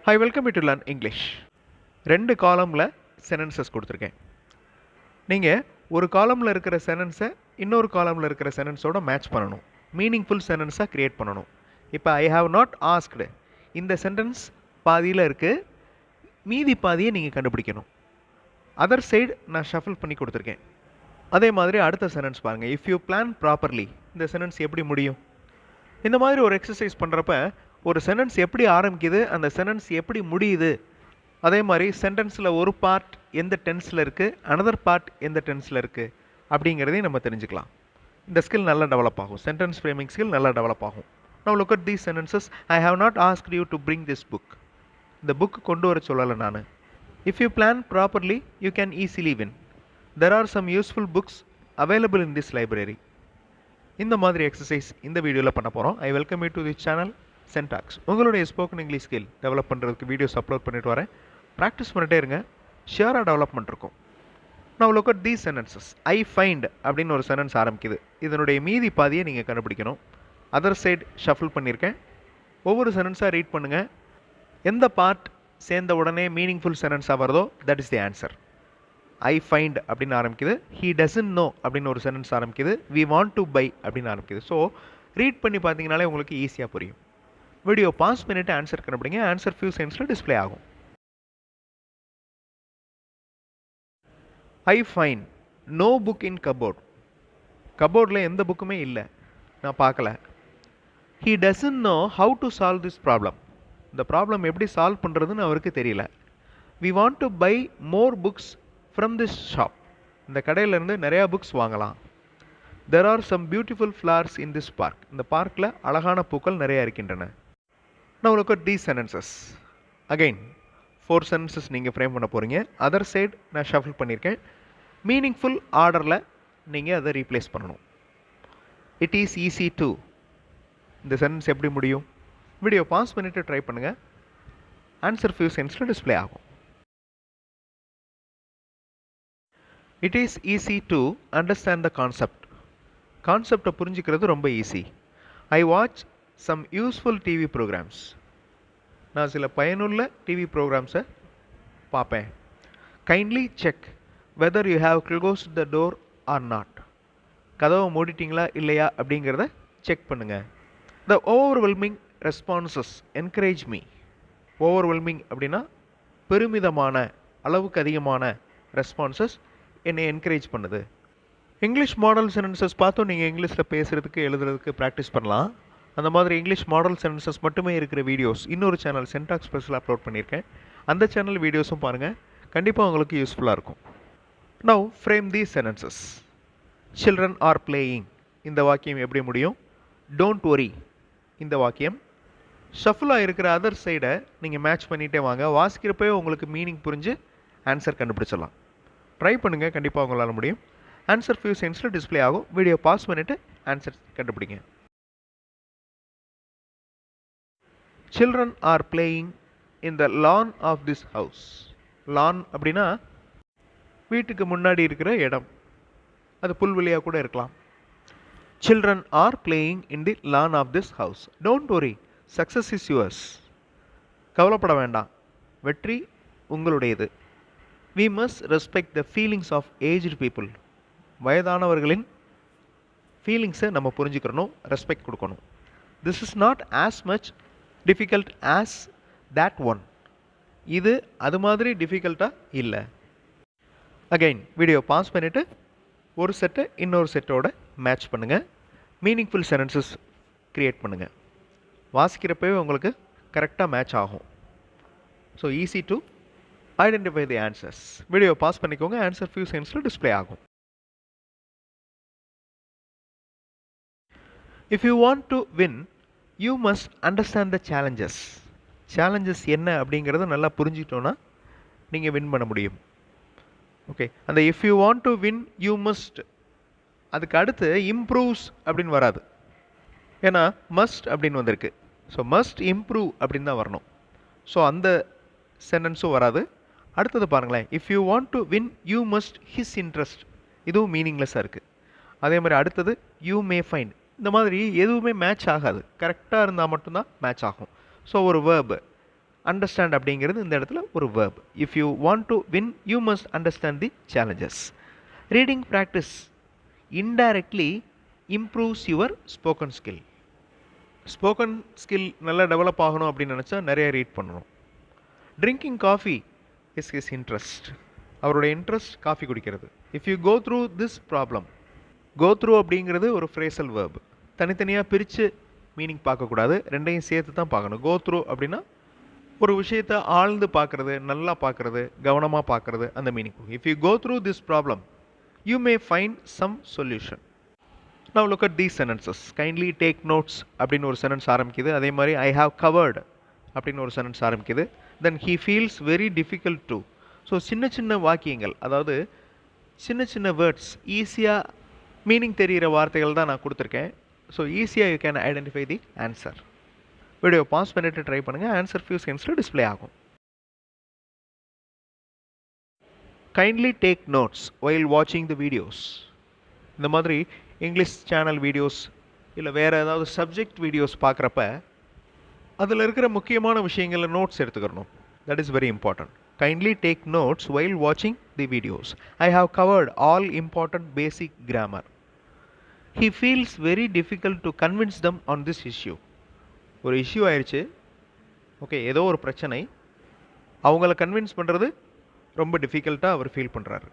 Hi, welcome you to Learn English. ரெண்டு காலமில் sentences கொடுத்துருக்கேன். நீங்கள் ஒரு காலமில் இருக்கிற சென்டென்ஸை இன்னொரு காலமில் இருக்கிற சென்டென்ஸோட மேட்ச் பண்ணணும். மீனிங்ஃபுல் சென்டென்ஸாக க்ரியேட் பண்ணணும். இப்போ ஐ ஹாவ் நாட் ஆஸ்க்டு இந்த சென்டென்ஸ் பாதியில் இருக்குது, மீதி பாதியை நீங்கள் கண்டுபிடிக்கணும். அதர் சைடு நான் ஷஃபில் பண்ணி கொடுத்துருக்கேன். அதே மாதிரி அடுத்த சென்டென்ஸ் பாருங்கள். இஃப் யூ பிளான் ப்ராப்பர்லி, இந்த சென்டென்ஸ் எப்படி முடியும்? இந்த மாதிரி ஒரு எக்ஸசைஸ் பண்ணுறப்ப ஒரு சென்டென்ஸ் எப்படி ஆரம்பிக்குது, அந்த சென்டென்ஸ் எப்படி முடியுது, அதே மாதிரி சென்டென்ஸில் ஒரு பார்ட் எந்த டென்ஸில் இருக்குது, அனதர் பார்ட் எந்த டென்ஸில் இருக்குது அப்படிங்கிறதையும் நம்ம தெரிஞ்சுக்கலாம். இந்த ஸ்கில் நல்லா டெவலப் ஆகும். சென்டென்ஸ் ஃப்ரேமிங் ஸ்கில் நல்லா டெவலப் ஆகும். Now look at these sentences. I have not asked you to bring this book. இந்த புக் கொண்டு வர சொல்லலை நான். If you plan properly, you can easily win. There are some useful books available in this library. இந்த மாதிரி exercise இந்த வீடியோவில் பண்ண போகிறோம். I welcome you to the channel சென்டாக்ஸ். உங்களுடைய ஸ்போக்கன் இங்கிலீஷ் ஸ்கில் டெவலப் பண்ணுறதுக்கு வீடியோஸ் அப்லோட் பண்ணிட்டு வரேன். ப்ராக்டிஸ் பண்ணிட்டே இருங்க, ஷியராக டெவலப்மெண்ட் இருக்கும். நான் look at these sentences. I find அப்படின்னு ஒரு சென்டென்ஸ் ஆரம்பிக்குது. இதனுடைய மீதி பாதியை நீங்கள் கண்டுபிடிக்கணும். அதர் சைடு ஷஃபில் பண்ணியிருக்கேன். ஒவ்வொரு சென்டென்ஸாக ரீட் பண்ணுங்கள். எந்த பார்ட் சேர்ந்த உடனே மீனிங்ஃபுல் சென்டென்ஸாக வருதோ that is the answer. I find அப்படின்னு ஆரம்பிக்குது. ஹீ டசன்ட் நோ அப்படின்னு ஒரு சென்டென்ஸ் ஆரம்பிக்குது. வி வாண்ட் டு பை அப்படின்னு ஆரம்பிக்குது. ஸோ ரீட் பண்ணி பார்த்தீங்கனாலே உங்களுக்கு ஈஸியாக புரியும். வீடியோ பாஸ் பண்ணிவிட்டு ஆன்சர் கண்டுபிடிங்க. ஆன்சர் ஃபியூ செகண்ட்ஸில் டிஸ்பிளே ஆகும். I find no book in cupboard. கபோர்டில் எந்த புக்குமே இல்லை, நான் பார்க்கல. He doesn't know how to solve this problem. இந்த ப்ராப்ளம் எப்படி சால்வ் பண்ணுறதுன்னு அவருக்கு தெரியல. We want to buy more books from this shop. இந்த கடையிலேருந்து நிறையா புக்ஸ் வாங்கலாம். There are some beautiful flowers in this park. இந்த பார்க்கில் அழகான பூக்கள் நிறையா இருக்கின்றன. Now look at these sentences. Again 4 sentences நீங்கள் ஃப்ரேம் பண்ண போகிறீங்க. அதர் சைடு நான் ஷஃபில் பண்ணியிருக்கேன். மீனிங்ஃபுல் ஆர்டரில் நீங்கள் அதை ரீப்ளேஸ் பண்ணணும். இட் இஸ் ஈஸி டு, இந்த சென்டென்ஸ் எப்படி முடியும்? வீடியோ பாஸ் பண்ணிவிட்டு ட்ரை பண்ணுங்கள். ஆன்சர் ஃபியூ செகண்ட்ஸில் டிஸ்பிளே ஆகும். It is easy to understand the concept. கான்செப்டை புரிஞ்சுக்கிறது ரொம்ப easy. I watch some useful TV programmes. நான் சில பயனுள்ள டிவி ப்ரோக்ராம்ஸை பார்ப்பேன். Kindly check whether you have closed the door or not. கதவை மூடிட்டிங்களா இல்லையா அப்படிங்கிறத செக் பண்ணுங்கள். The overwhelming responses encourage me. Overwhelming அப்படின்னா பெருமிதமான, அளவுக்கு அதிகமான ரெஸ்பான்சஸ் என்னை என்கரேஜ் பண்ணுது. இங்கிலீஷ் மாடல் சென்டென்சஸ் பார்த்தோம் நீங்கள் இங்கிலீஷில் பேசுகிறதுக்கு எழுதுறதுக்கு ப்ராக்டிஸ் பண்ணலாம். அந்த மாதிரி இங்கிலீஷ் மாடல் சென்டென்சஸ் மட்டுமே இருக்கிற வீடியோஸ் இன்னொரு சேனல் சென்டாக்ஸ் ஸ்பெஷல் அப்லோட் பண்ணியிருக்கேன். அந்த சேனல் வீடியோஸும் பாருங்கள், கண்டிப்பாக உங்களுக்கு யூஸ்ஃபுல்லாக இருக்கும். Now frame these sentences. Children are playing, இந்த வாக்கியம் எப்படி முடியும்? டோன்ட் ஒரி, இந்த வாக்கியம். ஷஃபுல்லாக இருக்கிற அதர் சைடை நீங்கள் மேட்ச் பண்ணிகிட்டே வாங்க. வாசிக்கிறப்பே உங்களுக்கு மீனிங் புரிஞ்சு ஆன்சர் கண்டுபிடிச்சிடலாம். ட்ரை பண்ணுங்கள், கண்டிப்பாக உங்களால் முடியும். ஆன்சர் ஃபியூ செகண்ட்ஸில் டிஸ்பிளே ஆகும். வீடியோ பாஸ் பண்ணிவிட்டு ஆன்சர் கண்டுபிடிங்க. Children are playing in the lawn of this house. Lawn அப்படின்னா வீட்டுக்கு முன்னாடி இருக்கிற இடம், அது புல்வெளியாக கூட இருக்கலாம். Children are playing in the lawn of this house. Don't worry, success is yours. கவலைப்பட வேண்டாம், வெற்றி உங்களுடையது. We must respect the feelings of aged people. வயதானவர்களின் ஃபீலிங்ஸை நம்ம புரிஞ்சுக்கிறணும், ரெஸ்பெக்ட் கொடுக்கணும். This is not as much difficult as that one. இது அது மாதிரி டிஃபிகல்ட்டாக இல்லை. அகைன் வீடியோ பாஸ் பண்ணிவிட்டு ஒரு செட்டை இன்னொரு செட்டோட மேட்ச் பண்ணுங்கள். மீனிங்ஃபுல் சென்டென்சஸ் க்ரியேட் பண்ணுங்கள். வாசிக்கிறப்பவே உங்களுக்கு கரெக்டாக மேட்ச் ஆகும். So easy to identify the answers. Video pass பண்ணிக்கோங்க. ஆன்சர் ஃபியூ செகண்ட்ஸில் டிஸ்பிளே ஆகும். If you want to win, you must understand the challenges. Challenges என்ன அப்படிங்கிறத நல்லா புரிஞ்சுக்கிட்டோன்னா நீங்கள் வின் பண்ண முடியும். ஓகே, அந்த if you want to win you must, அதுக்கு அடுத்து இம்ப்ரூவ்ஸ் அப்படின்னு வராது, ஏன்னா மஸ்ட் அப்படின்னு வந்திருக்கு. ஸோ மஸ்ட் இம்ப்ரூவ் அப்படின்னு தான் வரணும். ஸோ அந்த சென்டென்ஸும் வராது. அடுத்தது பாருங்களேன், if you want to win you must his interest. இதுவும் மீனிங்லெஸ்ஸாக இருக்குது. அதே மாதிரி அடுத்தது யூ மே ஃபைண்ட். இந்த மாதிரி எதுவுமே மேட்ச் ஆகாது. கரெக்டாக இருந்தால் மட்டும்தான் மேட்ச் ஆகும். ஸோ ஒரு வேர்பு அண்டர்ஸ்டாண்ட் அப்படிங்கிறது இந்த இடத்துல ஒரு verb. If you want to win, you must understand the challenges. Reading practice indirectly improves your spoken skill. Spoken skill நல்லா டெவலப் ஆகணும் அப்படின்னு நினச்சா நிறைய ரீட் பண்ணணும். Drinking coffee is his interest. அவரோட இன்ட்ரெஸ்ட் காஃபி குடிக்கிறது. If you go through this problem, go through அப்படிங்கிறது ஒரு ஃப்ரேசல் வேர்ப். தனித்தனியாக பிரித்து மீனிங் பார்க்கக்கூடாது, ரெண்டையும் சேர்த்து தான் பார்க்கணும். கோ த்ரூ அப்படின்னா ஒரு விஷயத்தை ஆழ்ந்து பார்க்குறது, நல்லா பார்க்குறது, கவனமாக பார்க்குறது, அந்த meaning. If you go through this problem, you may find some solution. Now look at these sentences. Kindly take notes அப்படின்னு ஒரு சென்டென்ஸ் ஆரம்பிக்குது. அதே மாதிரி I have covered அப்படின்னு ஒரு சென்டென்ஸ் ஆரம்பிக்குது. Then he feels very difficult to. So சின்ன சின்ன வாக்கியங்கள், அதாவது சின்ன சின்ன வேர்ட்ஸ், ஈஸியாக மீனிங் தெரிகிற வார்த்தைகள் தான் நான் கொடுத்துருக்கேன். ஸோ ஈஸியாக you can identify the answer. Video pass பண்ணிட்டு ட்ரை பண்ணுங்கள். ஆன்சர் ஃபியூ செகண்ட்ஸில் டிஸ்பிளே ஆகும். கைண்ட்லி டேக் நோட்ஸ் while வாட்சிங் தி வீடியோஸ். இந்த மாதிரி இங்கிலீஷ் சேனல் வீடியோஸ் இல்லை வேறு ஏதாவது சப்ஜெக்ட் வீடியோஸ் பார்க்குறப்ப அதில் இருக்கிற முக்கியமான விஷயங்களை நோட்ஸ் எடுத்துக்கிறணும். That is very important. Kindly take notes while வாட்சிங் the videos. I have covered all important basic grammar. He feels very difficult to convince them on this issue. ஒரு இஷ்யூ ஆயிடுச்சு, okay, ஏதோ ஒரு பிரச்சனை, அவங்கள கன்வின்ஸ் பண்ணுறது ரொம்ப டிஃபிகல்ட்டாக அவர் ஃபீல் பண்ணுறாரு.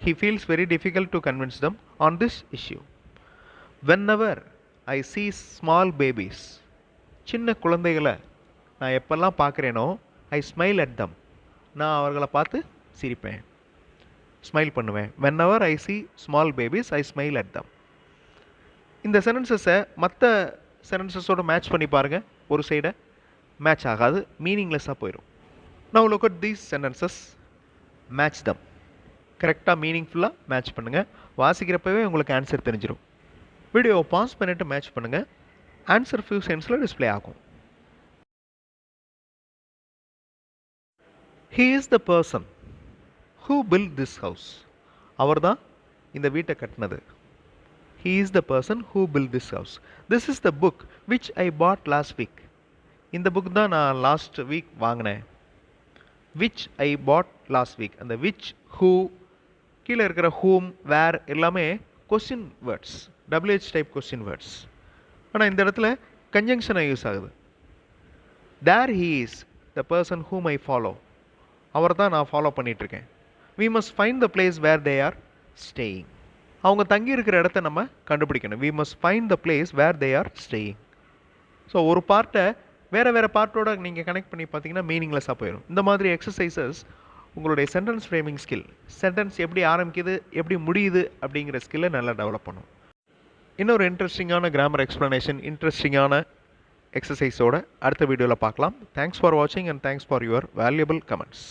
He feels very difficult to convince them on this issue. Whenever I see small babies, சின்ன குழந்தைகளை நான் எப்பெல்லாம் பார்க்குறேனோ, I smile at them. நான் அவர்களை பார்த்து சிரிப்பேன், ஸ்மைல் பண்ணுவேன். Whenever I see small babies, I smile at them. இந்த சென்டென்சஸை மற்ற சென்டென்சஸோட மேட்ச் பண்ணி பாருங்கள். ஒரு சைடை மேட்ச் ஆகாது, மீனிங்லெஸ்ஸாக போயிடும். Now look at these sentences. Match them. கரெக்டாக மீனிங்ஃபுல்லாக மேட்ச் பண்ணுங்கள். வாசிக்கிறப்பவே உங்களுக்கு ஆன்சர் தெரிஞ்சிடும். வீடியோவை பாஸ் பண்ணிவிட்டு மேட்ச் பண்ணுங்கள். ஆன்சர் ஃபியூ செகண்ட்ஸில் டிஸ்பிளே ஆகும். He is the person who built this house. அவர் தான் இந்த வீட்டை கட்டினது. He is the person who built this house. This is the book which I bought last week. இந்த புக் தான் நான் லாஸ்ட் வீக் வாங்கினேன். Which I bought last week. அந்த விச், ஹூ, கீழே இருக்கிற ஹூம், வேர் எல்லாமே question words, WH type question words. ஆனால் இந்த இடத்துல கன்ஜங்ஷனாக யூஸ் ஆகுது. There he is the person whom I follow. அவர் தான் நான் ஃபாலோ பண்ணிகிட்ருக்கேன். We must find the place where they are staying. அவங்க தங்கி இருக்கிற இடத்த நம்ம கண்டுபிடிக்கணும். We must find the place where they are staying. So ஒரு பார்ட்டை வேறு பார்ட்டோட நீங்கள் கனெக்ட் பண்ணி பார்த்தீங்கன்னா மீனிங்லெஸ்ஸாக போயிடும். இந்த மாதிரி எக்ஸசைசஸ் உங்களுடைய சென்டென்ஸ் ஃப்ரேமிங் ஸ்கில், சென்டென்ஸ் எப்படி ஆரம்பிக்குது, எப்படி முடியுது அப்படிங்கிற ஸ்கில்லை நல்லா டெவலப் பண்ணும். இன்னொரு இன்ட்ரெஸ்டிங்கான கிராமர் எக்ஸ்ப்ளனேஷன், இன்ட்ரெஸ்டிங்கான எக்ஸசைஸோட அடுத்த வீடியோவில் பார்க்கலாம். தேங்க்ஸ் ஃபார் வாட்சிங் and thanks for your valuable comments.